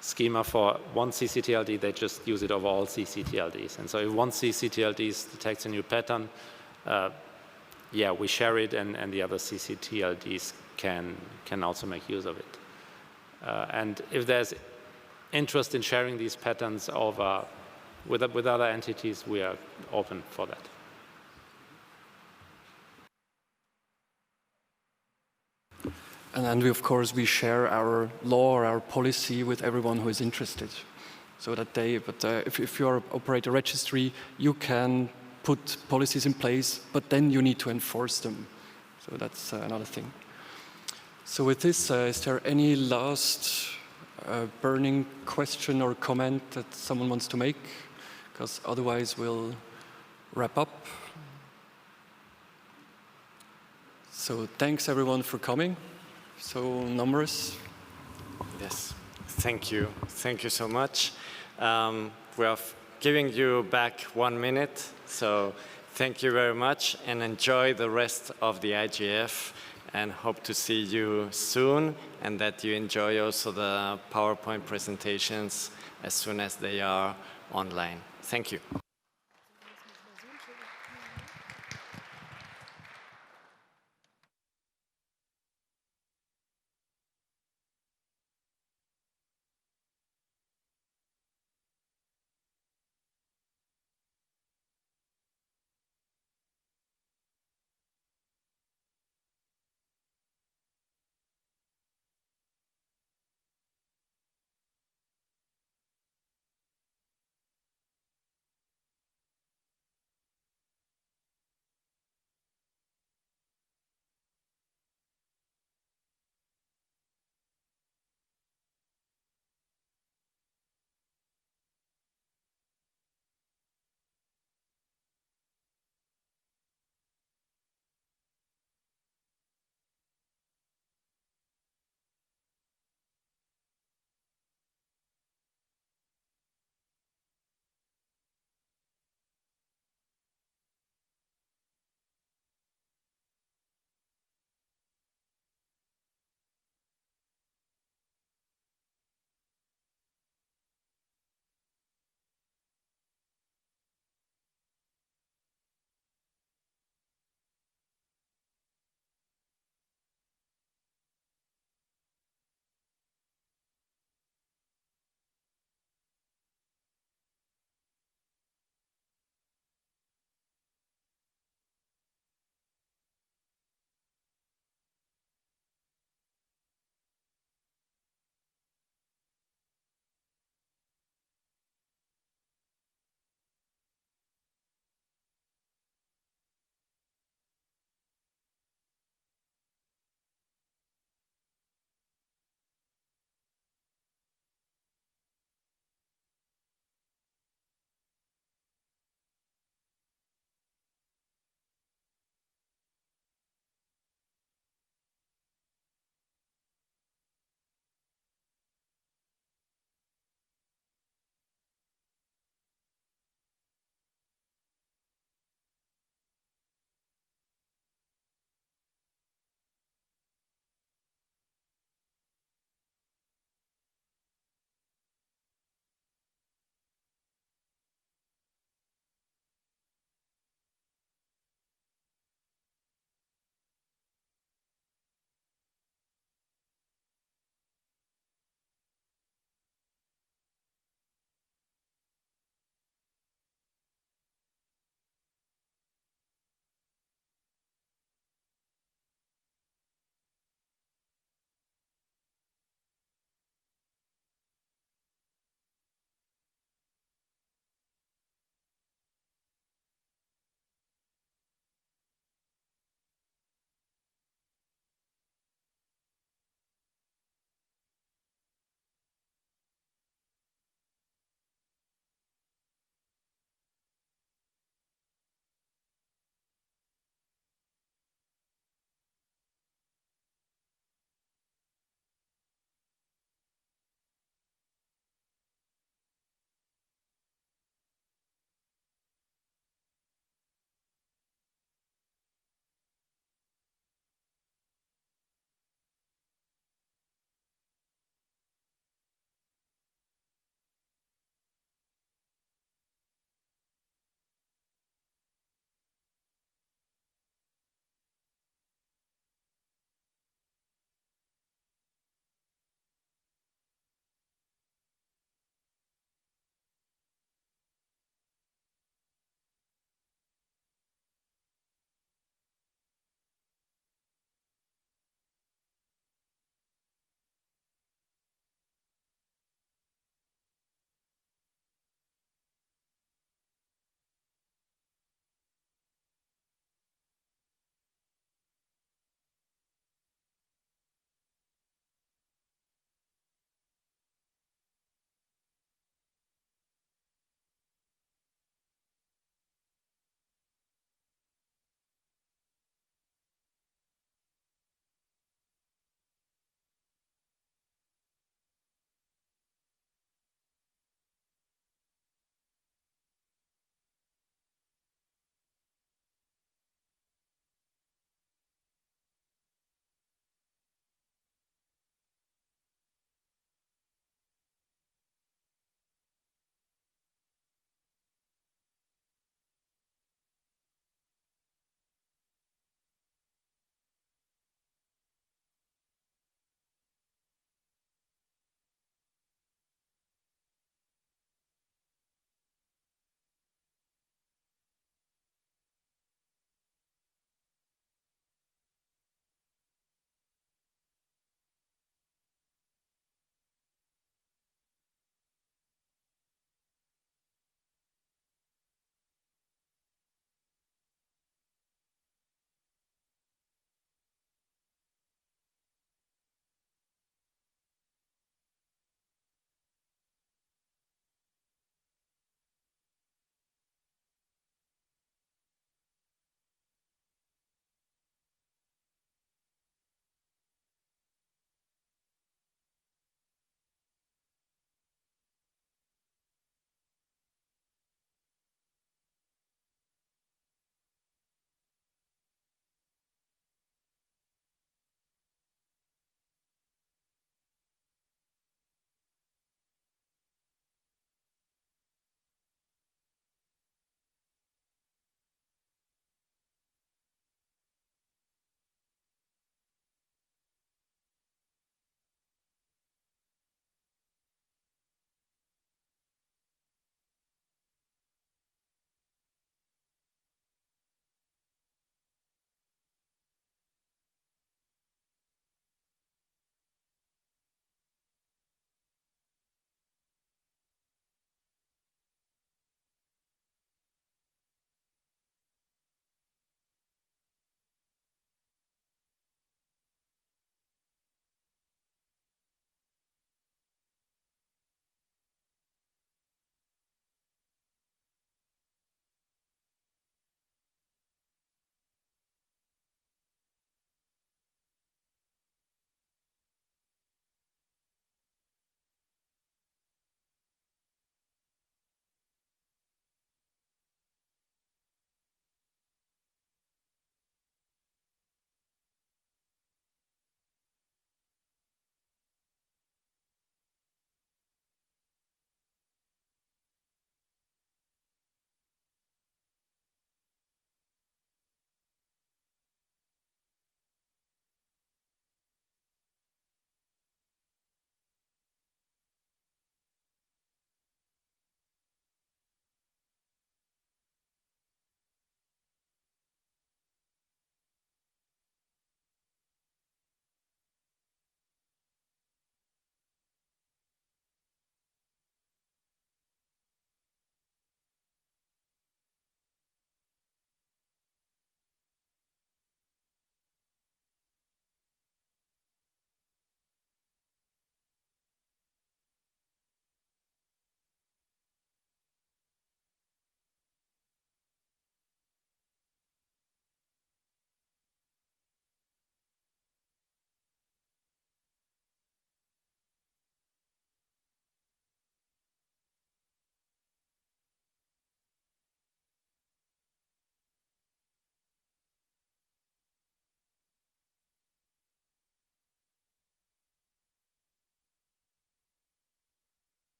schema for one CCTLD, they just use it over all CCTLDs. And so if one CCTLD detects a new pattern, we share it, and the other CCTLDs can also make use of it. And if there's interest in sharing these patterns over with other entities, we are open for that. And we, of course, we share our law or our policy with everyone who is interested. So that if you operate a registry, you can put policies in place, but then you need to enforce them. So that's another thing. So with this, is there any last burning question or comment that someone wants to make? Because otherwise we'll wrap up. So thanks everyone for coming. So numerous. Yes, thank you. Thank you so much. We are giving you back 1 minute, so thank you very much and enjoy the rest of the IGF and hope to see you soon and that you enjoy also the PowerPoint presentations as soon as they are online. Thank you.